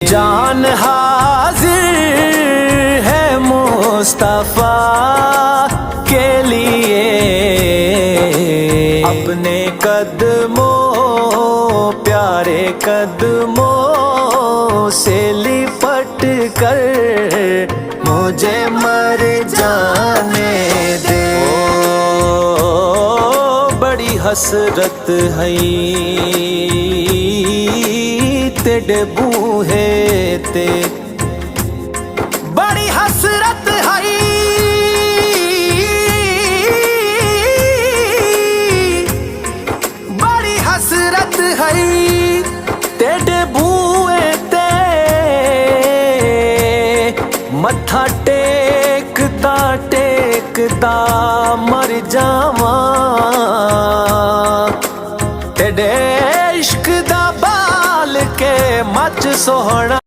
जान हाजिर है मुस्तफा के लिए, अपने कदमों प्यारे कदमों से लिपट कर मुझे मर जाने दे। बड़ी हसरत है तेरे बूहे ते, बड़ी हसरत है बड़ी हसरत है तेरे बूहे ते। मत्था टेकता टेकता मर जावा, तेरे इश्क दा बाल के मच सोहना।